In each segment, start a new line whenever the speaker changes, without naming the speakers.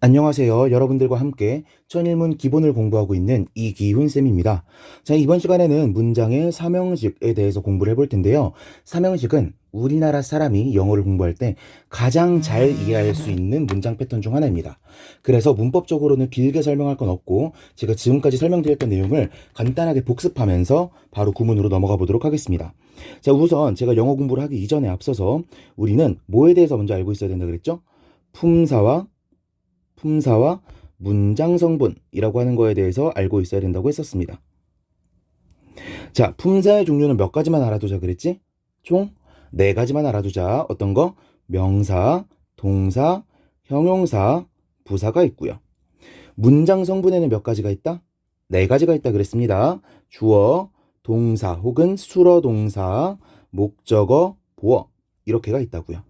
안녕하세요. 여러분들과 함께 천일문 기본을 공부하고 있는 이기훈 쌤입니다. 자, 이번 시간에는 문장의 삼형식에 대해서 공부를 해볼 텐데요. 삼형식은 우리나라 사람이 영어를 공부할 때 가장 잘 이해할 수 있는 문장 패턴 중 하나입니다. 그래서 문법적으로는 길게 설명할 건 없고 제가 지금까지 설명드렸던 내용을 간단하게 복습하면서 바로 구문으로 넘어가 보도록 하겠습니다. 자, 우선 제가 영어 공부를 하기 이전에 앞서서 우리는 뭐에 대해서 먼저 알고 있어야 된다 그랬죠? 품사와 문장 성분이라고 하는 거에 대해서 알고 있어야 된다고 했었습니다. 자, 품사의 종류는 몇 가지만 알아두자 그랬지? 총 4가지만 알아두자. 어떤 거? 명사, 동사, 형용사, 부사가 있고요. 문장 성분에는 몇 가지가 있다? 4가지가 있다 그랬습니다. 주어, 동사 혹은 수러 동사, 목적어, 보어 이렇게가 있다고요.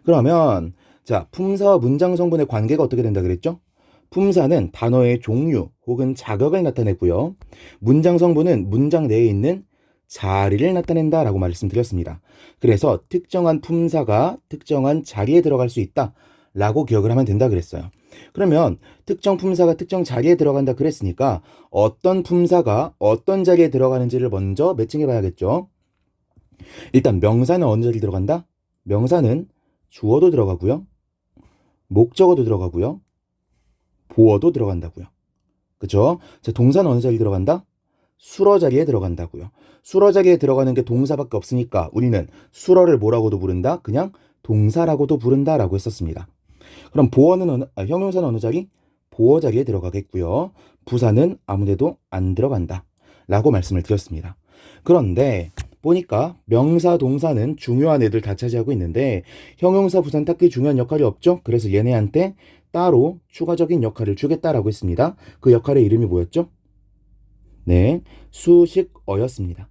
그러면 자, 품사와 문장 성분의 관계가 어떻게 된다 그랬죠? 품사는 단어의 종류 혹은 자격을 나타내고요. 문장 성분은 문장 내에 있는 자리를 나타낸다 라고 말씀드렸습니다. 그래서 특정한 품사가 특정한 자리에 들어갈 수 있다 라고 기억을 하면 된다 그랬어요. 그러면 특정 품사가 특정 자리에 들어간다 그랬으니까 어떤 품사가 어떤 자리에 들어가는지를 먼저 매칭해 봐야겠죠. 일단 명사는 어느 자리에 들어간다? 명사는 주어도 들어가고요. 목적어도 들어가고요. 보어도 들어간다고요. 그쵸? 자, 동사는 어느 자리에 들어간다? 수러 자리에 들어간다고요. 수러 자리에 들어가는 게 동사밖에 없으니까 우리는 수러를 뭐라고도 부른다? 그냥 동사라고도 부른다라고 했었습니다. 그럼 형용사는 어느 자리? 보어 자리에 들어가겠고요. 부사는 아무데도 안 들어간다 라고 말씀을 드렸습니다. 그런데 보니까 명사, 동사는 중요한 애들 다 차지하고 있는데 형용사, 부사는 딱히 중요한 역할이 없죠. 그래서 얘네한테 따로 추가적인 역할을 주겠다라고 했습니다. 그 역할의 이름이 뭐였죠? 네, 수식어였습니다.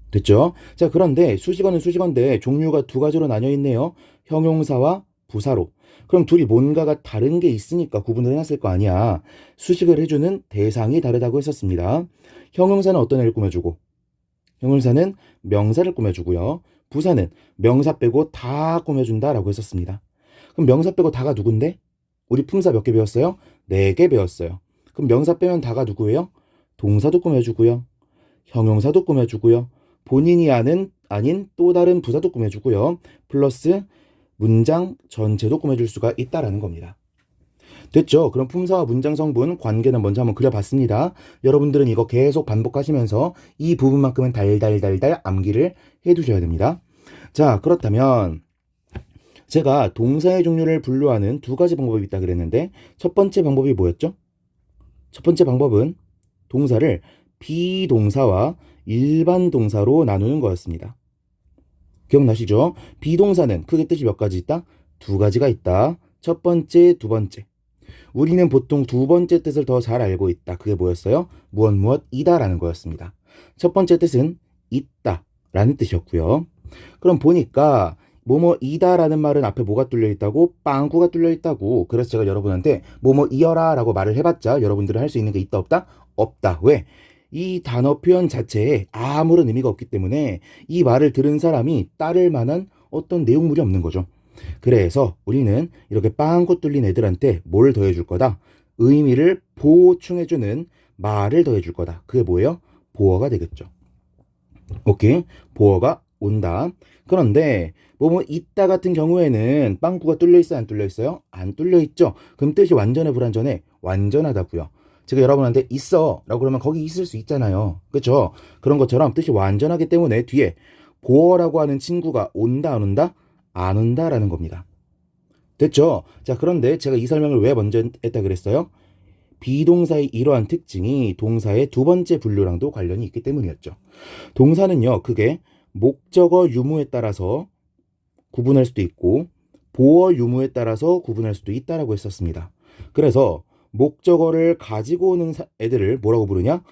됐죠? 자, 그런데 수식어는 수식어인데 종류가 2가지로 나뉘어 있네요. 형용사와 부사로. 그럼 둘이 뭔가가 다른 게 있으니까 구분을 해놨을 거 아니야. 수식을 해주는 대상이 다르다고 했었습니다. 형용사는 어떤 애를 꾸며주고 형용사는 명사를 꾸며주고요. 부사는 명사 빼고 다 꾸며준다라고 했었습니다. 그럼 명사 빼고 다가 누군데? 우리 품사 몇 개 배웠어요? 4개 배웠어요. 그럼 명사 빼면 다가 누구예요? 동사도 꾸며주고요. 형용사도 꾸며주고요. 본인이 아닌 또 다른 부사도 꾸며주고요. 플러스 문장 전체도 꾸며줄 수가 있다라는 겁니다. 됐죠? 그럼 품사와 문장 성분 관계는 먼저 한번 그려봤습니다. 여러분들은 이거 계속 반복하시면서 이 부분만큼은 달달달달 암기를 해두셔야 됩니다. 자, 그렇다면 제가 동사의 종류를 분류하는 2가지 방법이 있다 그랬는데 첫 번째 방법이 뭐였죠? 첫 번째 방법은 동사를 비동사와 일반 동사로 나누는 거였습니다. 기억나시죠? 비동사는 크게 뜻이 몇 가지 있다? 2가지가 있다. 첫 번째, 두 번째. 우리는 보통 2번째 뜻을 더 잘 알고 있다. 그게 뭐였어요? 무엇이다라는 거였습니다. 첫 번째 뜻은 있다라는 뜻이었고요. 그럼 보니까 뭐뭐이다라는 말은 앞에 뭐가 뚫려 있다고? 빵구가 뚫려 있다고. 그래서 제가 여러분한테 뭐뭐이어라라고 말을 해봤자 여러분들은 할 수 있는 게 있다 없다? 없다. 왜? 이 단어 표현 자체에 아무런 의미가 없기 때문에 이 말을 들은 사람이 따를 만한 어떤 내용물이 없는 거죠. 그래서 우리는 이렇게 빵꾸 뚫린 애들한테 뭘 더해줄 거다? 의미를 보충해주는 말을 더해줄 거다. 그게 뭐예요? 보어가 되겠죠. 오케이? 보어가 온다. 그런데 뭐뭐 있다 같은 경우에는 빵꾸가 뚫려 있어요? 안 뚫려 있어요? 안 뚫려 있죠. 그럼 뜻이 완전해 불완전해? 완전하다고요. 제가 여러분한테 있어 라고 그러면 거기 있을 수 있잖아요. 그쵸? 그런 것처럼 뜻이 완전하기 때문에 뒤에 보어라고 하는 친구가 온다 안 온다? 안 온다라는 겁니다. 됐죠? 자, 그런데 제가 이 설명을 왜 먼저 했다 그랬어요? 비동사의 이러한 특징이 동사의 2번째 분류랑도 관련이 있기 때문이었죠. 동사는요, 그게 목적어 유무에 따라서 구분할 수도 있고 보어 유무에 따라서 구분할 수도 있다라고 했었습니다. 그래서 목적어를 가지고 오는 애들을 뭐라고 부르냐?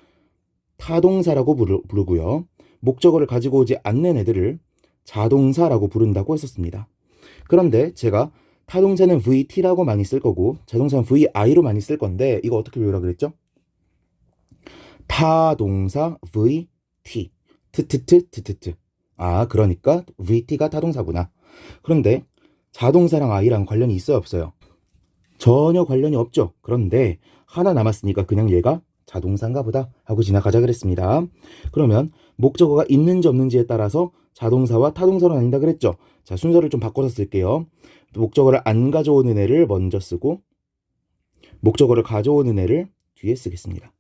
타동사라고 부르고요. 목적어를 가지고 오지 않는 애들을 자동사라고 부른다고 했었습니다. 그런데 제가 타동사는 VT라고 많이 쓸 거고 자동사는 VI로 많이 쓸 건데 이거 어떻게 배우라 그랬죠? 타동사 VT 트트트. 아, 그러니까 VT가 타동사구나. 그런데 자동사랑 I랑 관련이 있어요 없어요? 전혀 관련이 없죠. 그런데 하나 남았으니까 그냥 얘가 자동사인가 보다 하고 지나가자 그랬습니다. 그러면 목적어가 있는지 없는지에 따라서 자동사와 타동사로 나뉜다 그랬죠. 자, 순서를 좀 바꿔서 쓸게요. 목적어를 안 가져오는 애를 먼저 쓰고 목적어를 가져오는 애를 뒤에 쓰겠습니다.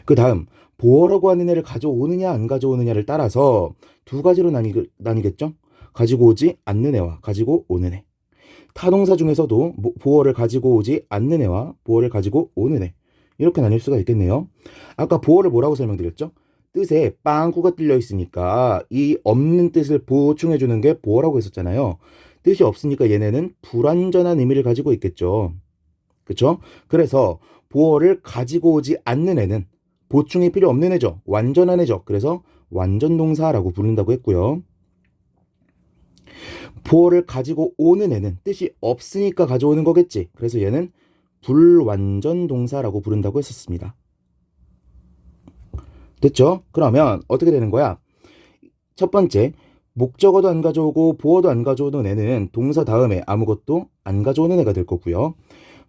그 다음 보어라고 하는 애를 가져오느냐 안 가져오느냐를 따라서 두 가지로 나뉘겠죠. 가지고 오지 않는 애와 가지고 오는 애. 타동사 중에서도 보어를 가지고 오지 않는 애와 보어를 가지고 오는 애. 이렇게 나뉠 수가 있겠네요. 아까 보어를 뭐라고 설명드렸죠? 뜻에 빵꾸가 뚫려 있으니까 이 없는 뜻을 보충해 주는 게 보어라고 했었잖아요. 뜻이 없으니까 얘네는 불완전한 의미를 가지고 있겠죠. 그쵸? 그래서 보어를 가지고 오지 않는 애는 보충이 필요 없는 애죠. 완전한 애죠. 그래서 완전동사라고 부른다고 했고요. 보어를 가지고 오는 애는 뜻이 없으니까 가져오는 거겠지. 그래서 얘는 불완전 동사라고 부른다고 했었습니다. 됐죠? 그러면 어떻게 되는 거야? 첫 번째, 목적어도 안 가져오고 보어도 안 가져오는 애는 동사 다음에 아무것도 안 가져오는 애가 될 거고요.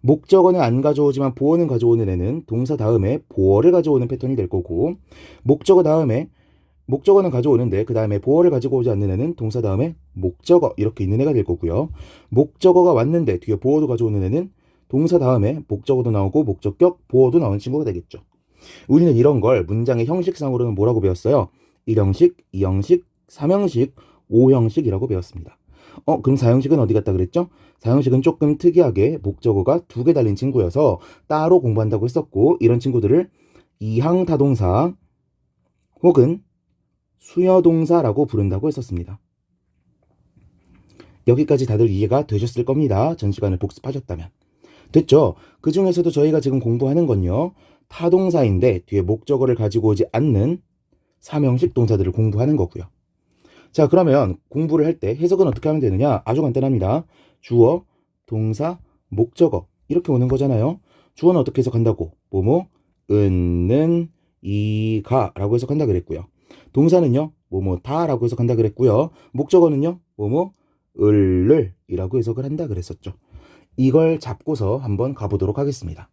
목적어는 안 가져오지만 보어는 가져오는 애는 동사 다음에 보어를 가져오는 패턴이 될 거고, 목적어는 가져오는데 그 다음에 보어를 가지고 오지 않는 애는 동사 다음에 목적어 이렇게 있는 애가 될 거고요. 목적어가 왔는데 뒤에 보어도 가져오는 애는 동사 다음에 목적어도 나오고 목적격 보어도 나오는 친구가 되겠죠. 우리는 이런 걸 문장의 형식상으로는 뭐라고 배웠어요? 1형식, 2형식, 3형식, 5형식이라고 배웠습니다. 그럼 4형식은 어디 갔다 그랬죠? 4형식은 조금 특이하게 목적어가 두 개 달린 친구여서 따로 공부한다고 했었고, 이런 친구들을 이항타동사 혹은 수여동사라고 부른다고 했었습니다. 여기까지 다들 이해가 되셨을 겁니다. 전 시간을 복습하셨다면. 됐죠? 그 중에서도 저희가 지금 공부하는 건요, 타동사인데 뒤에 목적어를 가지고 오지 않는 3형식 동사들을 공부하는 거고요. 자, 그러면 공부를 할 때 해석은 어떻게 하면 되느냐? 아주 간단합니다. 주어, 동사, 목적어 이렇게 오는 거잖아요. 주어는 어떻게 해석한다고? 뭐뭐, 은는, 이가 라고 해석한다 그랬고요. 동사는요, 뭐뭐 다라고 해석한다 그랬고요. 목적어는요, 뭐뭐, 을을 이라고 해석을 한다 그랬었죠. 이걸 잡고서 한번 가보도록 하겠습니다.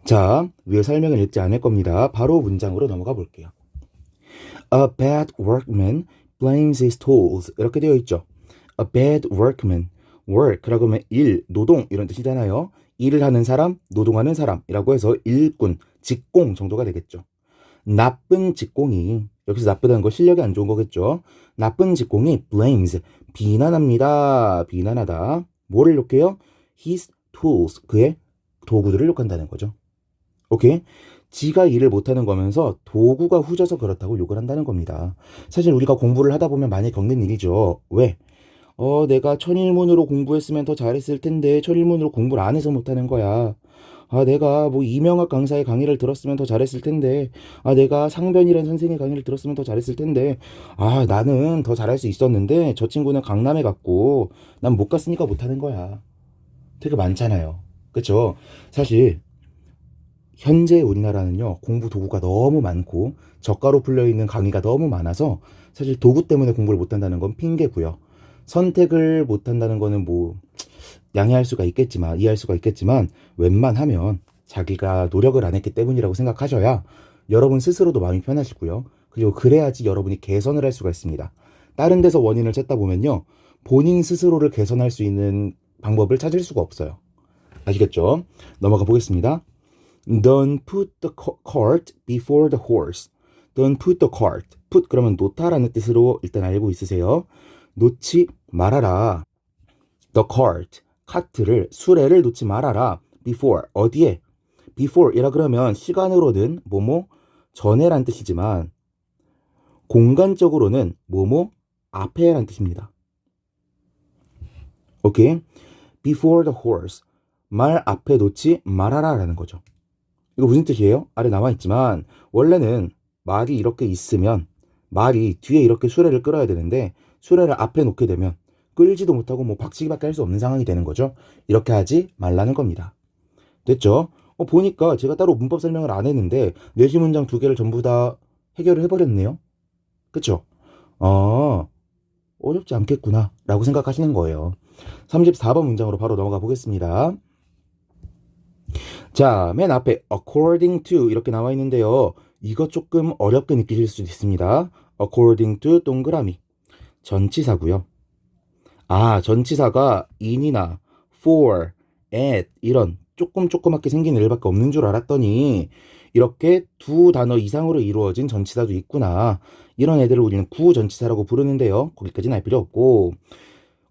자, 위에 설명을 읽지 않을 겁니다. 바로 문장으로 넘어가 볼게요. A bad workman blames his tools. 이렇게 되어 있죠. A bad workman. work라고 하면 일, 노동 이런 뜻이잖아요. 일을 하는 사람, 노동하는 사람이라고 해서 일꾼, 직공 정도가 되겠죠. 나쁜 직공이, 여기서 나쁘다는 거 실력이 안 좋은 거겠죠. 나쁜 직공이 blames, 비난합니다. 비난하다. 뭐를 욕해요? His tools, 그의 도구들을 욕한다는 거죠. 오케이? 지가 일을 못하는 거면서 도구가 후져서 그렇다고 욕을 한다는 겁니다. 사실 우리가 공부를 하다 보면 많이 겪는 일이죠. 왜? 내가 천일문으로 공부했으면 더 잘했을 텐데 천일문으로 공부를 안 해서 못하는 거야. 내가 뭐 이명학 강사의 강의를 들었으면 더 잘했을 텐데, 내가 상변이라는 선생의 강의를 들었으면 더 잘했을 텐데, 나는 더 잘할 수 있었는데 저 친구는 강남에 갔고 난 못 갔으니까 못하는 거야. 되게 많잖아요. 그쵸? 사실 현재 우리나라는요, 공부 도구가 너무 많고 저가로 풀려있는 강의가 너무 많아서 사실 도구 때문에 공부를 못한다는 건 핑계고요. 선택을 못한다는 거는 뭐 양해할 수가 있겠지만, 이해할 수가 있겠지만 웬만하면 자기가 노력을 안 했기 때문이라고 생각하셔야 여러분 스스로도 마음이 편하시고요. 그리고 그래야지 여러분이 개선을 할 수가 있습니다. 다른 데서 원인을 찾다 보면요, 본인 스스로를 개선할 수 있는 방법을 찾을 수가 없어요. 아시겠죠? 넘어가 보겠습니다. Don't put the cart before the horse. Don't put the cart. put 그러면 놓다라는 뜻으로 일단 알고 있으세요. 놓지 말아라. The cart. 카트를, 수레를 놓지 말아라. before. 어디에? before 이라 그러면 시간으로는 뭐뭐 전에란 뜻이지만 공간적으로는 뭐뭐 앞에란 뜻입니다. 오케이? Before the horse. 말 앞에 놓지 말아라 라는 거죠. 이거 무슨 뜻이에요? 아래 나와 있지만 원래는 말이 이렇게 있으면 말이 뒤에 이렇게 수레를 끌어야 되는데 수레를 앞에 놓게 되면 끌지도 못하고 뭐 박치기밖에 할 수 없는 상황이 되는 거죠. 이렇게 하지 말라는 겁니다. 됐죠? 보니까 제가 따로 문법 설명을 안 했는데 예시 문장 두 개를 전부 다 해결을 해버렸네요. 그쵸? 어렵지 않겠구나 라고 생각하시는 거예요. 34번 문장으로 바로 넘어가 보겠습니다. 자, 맨 앞에 according to 이렇게 나와 있는데요. 이거 조금 어렵게 느끼실 수도 있습니다. according to 동그라미. 전치사고요. 아, 전치사가 in이나 for, at 이런 조그맣게 생긴 애들밖에 없는 줄 알았더니 이렇게 두 단어 이상으로 이루어진 전치사도 있구나. 이런 애들을 우리는 구전치사라고 부르는데요. 거기까지는 알 필요 없고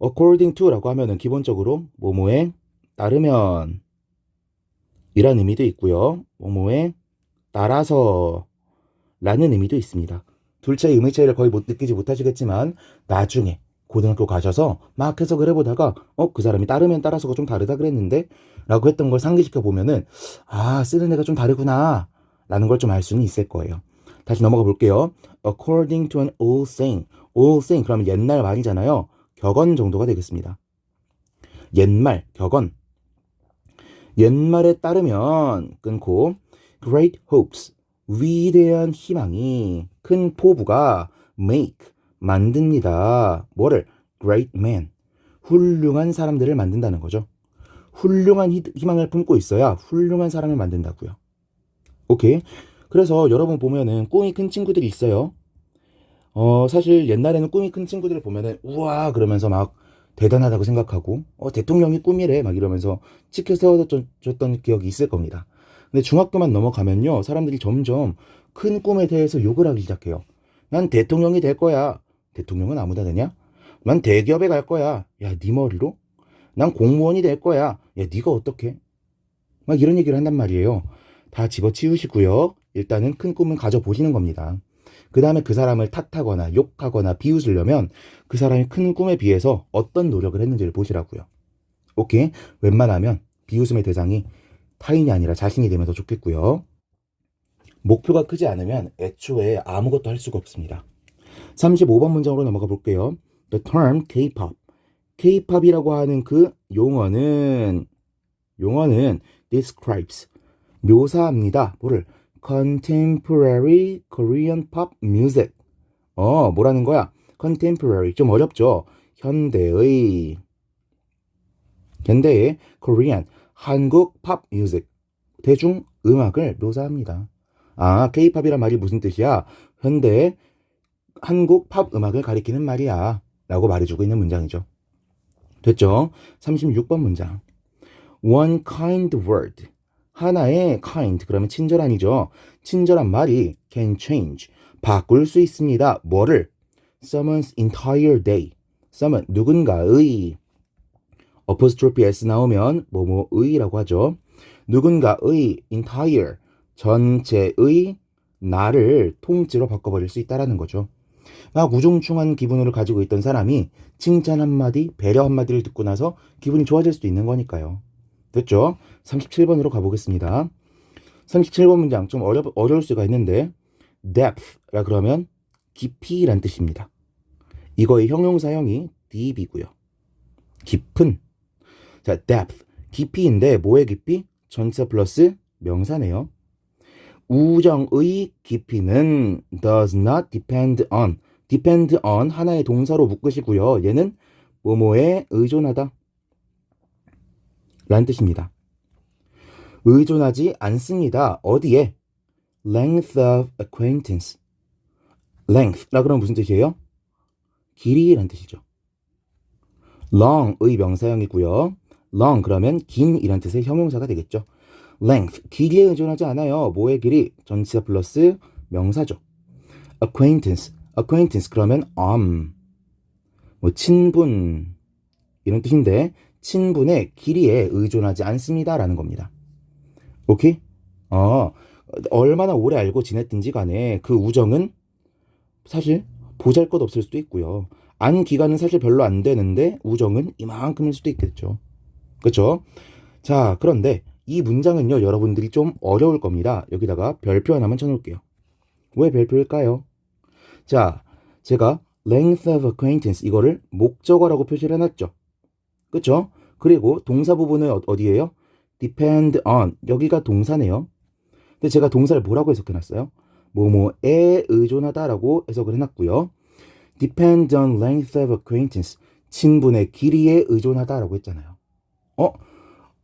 according to라고 하면은 기본적으로 뭐뭐에 따르면 이란 의미도 있고요. 뭐뭐에 따라서 라는 의미도 있습니다. 둘 차이 의미 차이를 거의 느끼지 못하시겠지만 나중에 고등학교 가셔서 막 해석을 해보다가 그 사람이 따르면 따라서가 좀 다르다 그랬는데 라고 했던 걸 상기시켜 보면은 아 쓰는 애가 좀 다르구나 라는 걸 좀 알 수는 있을 거예요. 다시 넘어가 볼게요. According to an old saying. old saying 그러면 옛날 말이잖아요. 격언 정도가 되겠습니다. 옛말, 격언. 옛말에 따르면 끊고 great hopes. 위대한 희망이 큰 포부가 make 만듭니다. 뭐를? great man. 훌륭한 사람들을 만든다는 거죠. 훌륭한 희망을 품고 있어야 훌륭한 사람을 만든다고요. 오케이. 그래서 여러분 보면은 꿈이 큰 친구들이 있어요. 사실 옛날에는 꿈이 큰 친구들을 보면은 우와 그러면서 막 대단하다고 생각하고 대통령이 꿈이래 막 이러면서 치켜 세워줬던 기억이 있을 겁니다. 근데 중학교만 넘어가면요 사람들이 점점 큰 꿈에 대해서 욕을 하기 시작해요. 난 대통령이 될 거야. 대통령은 아무나 되냐? 난 대기업에 갈 거야. 야, 네 머리로? 난 공무원이 될 거야. 야, 네가 어떻게? 막 이런 얘기를 한단 말이에요. 다 집어치우시고요. 일단은 큰 꿈은 가져보시는 겁니다. 그 다음에 그 사람을 탓하거나 욕하거나 비웃으려면 그 사람이 큰 꿈에 비해서 어떤 노력을 했는지를 보시라고요. 오케이? 웬만하면 비웃음의 대상이 타인이 아니라 자신이 되면 더 좋겠고요. 목표가 크지 않으면 애초에 아무것도 할 수가 없습니다. 35번 문장으로 넘어가 볼게요. The term K-pop. K-pop이라고 하는 그 용어는 describes. 묘사합니다. 뭐를? Contemporary Korean pop music. 뭐라는 거야? Contemporary. 좀 어렵죠? 현대의 Korean. 한국 팝 뮤직. 대중 음악을 묘사합니다. 아, K-팝이란 말이 무슨 뜻이야? 현대 한국 팝 음악을 가리키는 말이야. 라고 말해주고 있는 문장이죠. 됐죠? 36번 문장. One kind word. 하나의 kind. 그러면 친절한이죠. 친절한 말이 can change. 바꿀 수 있습니다. 뭐를? Someone's entire day. someone, 누군가의. apostrophe s 나오면 뭐뭐의라고 하죠. 누군가의 entire. 전체의 나를 통째로 바꿔버릴 수 있다라는 거죠. 막 우중충한 기분을 가지고 있던 사람이 칭찬 한마디, 배려 한마디를 듣고 나서 기분이 좋아질 수도 있는 거니까요. 됐죠? 37번으로 가보겠습니다. 37번 문장 좀 어려울 수가 있는데 depth라 그러면 깊이란 뜻입니다. 이거의 형용사형이 deep이고요. 깊은. 자, depth. 깊이인데 뭐의 깊이? 전치사 플러스 명사네요. 우정의 깊이는 does not depend on. depend on 하나의 동사로 묶으시고요. 얘는 뭐뭐에 의존하다 라는 뜻입니다. 의존하지 않습니다. 어디에? length of acquaintance. length라 그러면 무슨 뜻이에요? 길이라는 뜻이죠. long의 명사형이고요. long 그러면 긴이란 뜻의 형용사가 되겠죠. length, 길이에 의존하지 않아요. 뭐의 길이? 전치사 플러스 명사죠. acquaintance, 그러면 뭐 친분 이런 뜻인데 친분의 길이에 의존하지 않습니다라는 겁니다. 오케이? 얼마나 오래 알고 지냈든지 간에 그 우정은 사실 보잘것없을 수도 있고요. 안 기간은 사실 별로 안 되는데 우정은 이만큼일 수도 있겠죠. 그렇죠? 자, 그런데 이 문장은요, 여러분들이 좀 어려울 겁니다. 여기다가 별표 하나만 쳐놓을게요. 왜 별표일까요? 자, 제가 length of acquaintance 이거를 목적어라고 표시를 해놨죠. 그쵸? 그리고 동사 부분은 어디예요? depend on. 여기가 동사네요. 근데 제가 동사를 뭐라고 해석해놨어요? 뭐뭐에 의존하다라고 해석을 해놨고요. depend on length of acquaintance. 친분의 길이에 의존하다라고 했잖아요.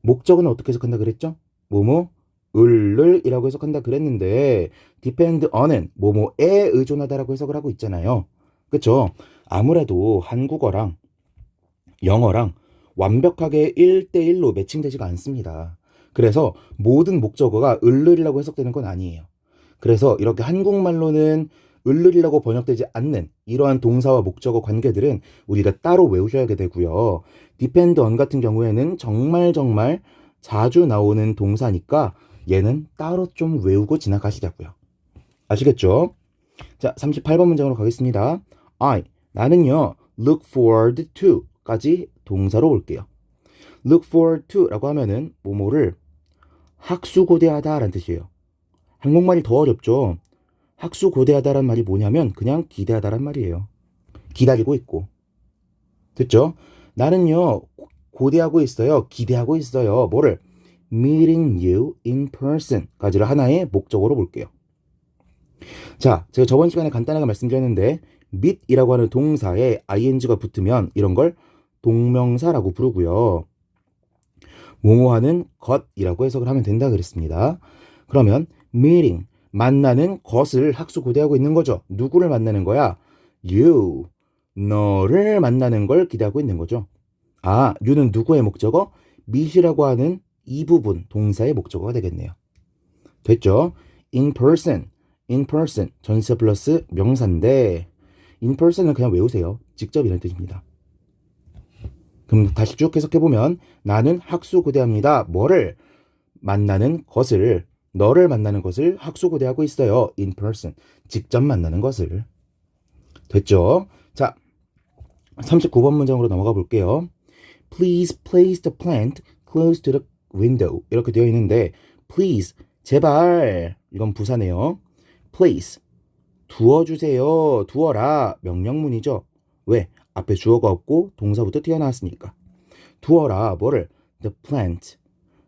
목적은 어떻게 해석한다 그랬죠? 뭐뭐 을이라고 해석한다 그랬는데 depend on은 뭐뭐에 의존하다라고 해석을 하고 있잖아요. 그쵸? 아무래도 한국어랑 영어랑 완벽하게 1대1로 매칭되지가 않습니다. 그래서 모든 목적어가 을이라고 해석되는 건 아니에요. 그래서 이렇게 한국말로는 을이라고 번역되지 않는 이러한 동사와 목적어 관계들은 우리가 따로 외우셔야 되고요. depend on 같은 경우에는 정말 자주 나오는 동사니까 얘는 따로 좀 외우고 지나가시자고요. 아시겠죠? 자, 38번 문장으로 가겠습니다. 나는요, look forward to 까지 동사로 올게요. look forward to 라고 하면은 뭐뭐를 학수고대하다 라는 뜻이에요. 한국말이 더 어렵죠? 학수고대하다란 말이 뭐냐면 그냥 기대하다란 말이에요. 기다리고 있고. 됐죠? 나는요, 고대하고 있어요. 기대하고 있어요. 뭐를? meeting you in person 까지를 하나의 목적어로 볼게요. 자, 제가 저번 시간에 간단하게 말씀드렸는데 meet이라고 하는 동사에 ing가 붙으면 이런 걸 동명사라고 부르고요. 뭐뭐하는 것이라고 해석을 하면 된다 그랬습니다. 그러면 meeting, 만나는 것을 학수고대하고 있는 거죠. 누구를 만나는 거야? you, 너를 만나는 걸 기대하고 있는 거죠. you는 누구의 목적어? meet이라고 하는 이 부분 동사의 목적어가 되겠네요. 됐죠? in person, 전치사 플러스 명사인데 in person은 그냥 외우세요. 직접 이런 뜻입니다. 그럼 다시 쭉 해석해보면 나는 학수고대합니다. 뭐를? 만나는 것을, 너를 만나는 것을 학수고대하고 있어요. in person, 직접 만나는 것을. 됐죠? 자, 39번 문장으로 넘어가 볼게요. Please place the plant close to the window 이렇게 되어 있는데 please, 제발, 이건 부사네요. place, 두어주세요, 두어라, 명령문이죠. 왜? 앞에 주어가 없고 동사부터 튀어나왔으니까. 두어라, 뭐를? the plant,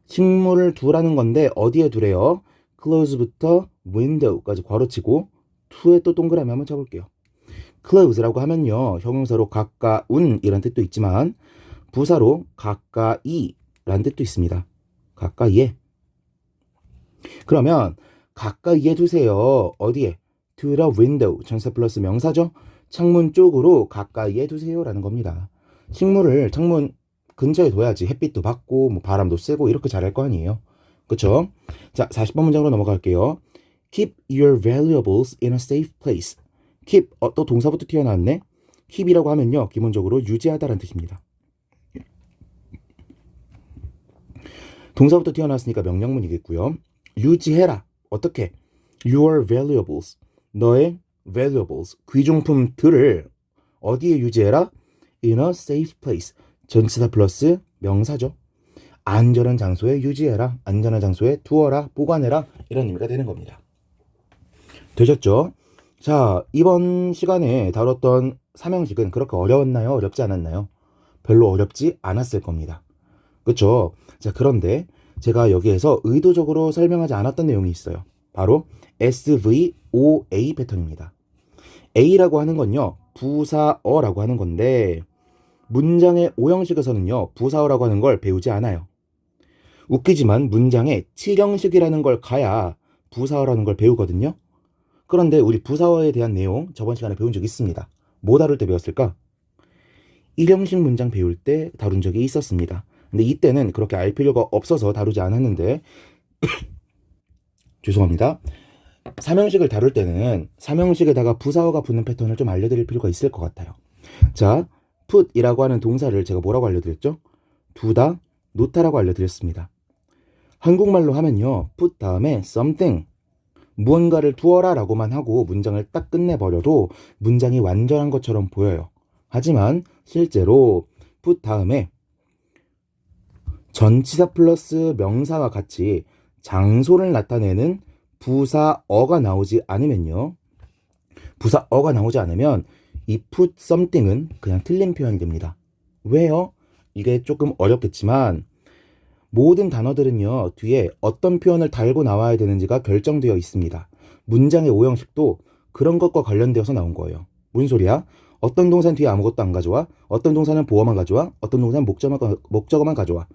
식물을 두라는 건데 어디에 두래요? close부터 window까지 괄호치고 to에 또 동그라미 한번 쳐볼게요. close라고 하면요, 형용사로 가까운 이란 뜻도 있지만 부사로 가까이 라는 뜻도 있습니다. 가까이에. 그러면 가까이에 두세요. 어디에? to the window, 전사 플러스 명사죠. 창문 쪽으로 가까이에 두세요 라는 겁니다. 식물을 창문 근처에 둬야지 햇빛도 받고 뭐 바람도 쐬고 이렇게 잘할 거 아니에요. 그쵸? 자, 40번 문장으로 넘어갈게요. Keep your valuables in a safe place. keep, 또 동사부터 튀어나왔네. keep이라고 하면요, 기본적으로 유지하다라는 뜻입니다. 동사부터 튀어나왔으니까 명령문이겠고요. 유지해라. 어떻게? Your valuables, 너의 valuables, 귀중품들을 어디에 유지해라? In a safe place, 전치사 플러스 명사죠. 안전한 장소에 유지해라, 안전한 장소에 두어라, 보관해라, 이런 의미가 되는 겁니다. 되셨죠? 자, 이번 시간에 다뤘던 삼형식은 그렇게 어려웠나요? 어렵지 않았나요? 별로 어렵지 않았을 겁니다. 그쵸? 자, 그런데 제가 여기에서 의도적으로 설명하지 않았던 내용이 있어요. 바로 SVOA 패턴입니다. A라고 하는 건요, 부사어라고 하는 건데 문장의 오형식에서는요, 부사어라고 하는 걸 배우지 않아요. 웃기지만 문장의 7형식이라는 걸 가야 부사어라는 걸 배우거든요. 그런데 우리 부사어에 대한 내용 저번 시간에 배운 적 있습니다. 뭐 다룰 때 배웠을까? 1형식 문장 배울 때 다룬 적이 있었습니다. 근데 이때는 그렇게 알 필요가 없어서 다루지 않았는데 죄송합니다. 3형식을 다룰 때는 3형식에다가 부사어가 붙는 패턴을 좀 알려드릴 필요가 있을 것 같아요. 자, put이라고 하는 동사를 제가 뭐라고 알려드렸죠? 두다, 놓다라고 알려드렸습니다. 한국말로 하면요, put 다음에 something, 무언가를 두어라 라고만 하고 문장을 딱 끝내버려도 문장이 완전한 것처럼 보여요. 하지만 실제로 put 다음에 전치사 플러스 명사와 같이 장소를 나타내는 부사어가 나오지 않으면요, 부사어가 나오지 않으면 이 put something은 그냥 틀린 표현이 됩니다. 왜요? 이게 조금 어렵겠지만 모든 단어들은요, 뒤에 어떤 표현을 달고 나와야 되는지가 결정되어 있습니다. 문장의 오형식도 그런 것과 관련되어서 나온 거예요. 무슨 소리야? 어떤 동사는 뒤에 아무것도 안 가져와, 어떤 동사는 보어만 가져와, 어떤 동사는 목적어만 가져와.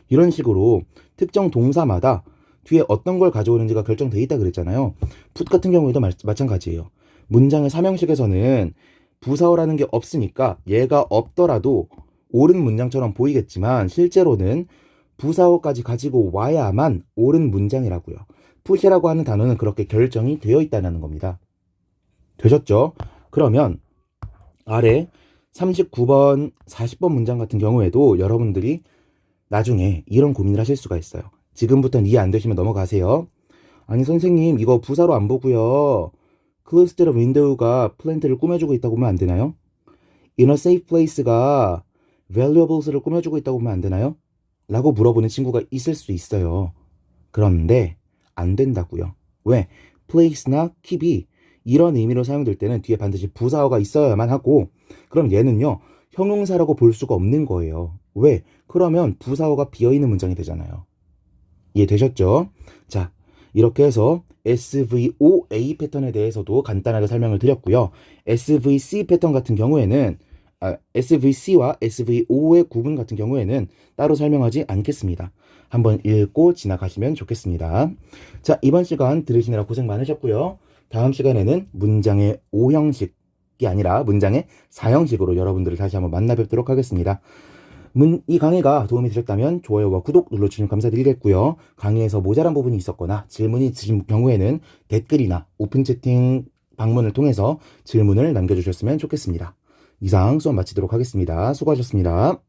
이런 식으로 특정 동사마다 뒤에 어떤 걸 가져오는지가 결정돼 있다 그랬잖아요. put 같은 경우에도 마찬가지예요. 문장의 삼형식에서는 부사어라는 게 없으니까 얘가 없더라도 옳은 문장처럼 보이겠지만 실제로는 부사어까지 가지고 와야만 옳은 문장이라고요. put이라고 하는 단어는 그렇게 결정이 되어 있다는 겁니다. 되셨죠? 그러면 아래 39번, 40번 문장 같은 경우에도 여러분들이 나중에 이런 고민을 하실 수가 있어요. 지금부터는 이해 안 되시면 넘어가세요. 아니 선생님 이거 부사로 안 보고요. Close to the window가 플랜트를 꾸며주고 있다고 보면 안 되나요? In a safe place가 valuables를 꾸며주고 있다고 보면 안 되나요? 라고 물어보는 친구가 있을 수 있어요. 그런데 안 된다고요. 왜? place나 keep이 이런 의미로 사용될 때는 뒤에 반드시 부사어가 있어야만 하고 그럼 얘는요. 형용사라고 볼 수가 없는 거예요. 왜? 그러면 부사어가 비어있는 문장이 되잖아요. 이해되셨죠? 자, 이렇게 해서 SVOA 패턴에 대해서도 간단하게 설명을 드렸고요. SVC 패턴 같은 경우에는 SVC와 SVO의 구분 같은 경우에는 따로 설명하지 않겠습니다. 한번 읽고 지나가시면 좋겠습니다. 자, 이번 시간 들으시느라 고생 많으셨고요. 다음 시간에는 문장의 5형식이 아니라 문장의 4형식으로 여러분들을 다시 한번 만나 뵙도록 하겠습니다. 이 강의가 도움이 되셨다면 좋아요와 구독 눌러주시면 감사드리겠고요. 강의에서 모자란 부분이 있었거나 질문이 있으신 경우에는 댓글이나 오픈 채팅 방문을 통해서 질문을 남겨주셨으면 좋겠습니다. 이상 수업 마치도록 하겠습니다. 수고하셨습니다.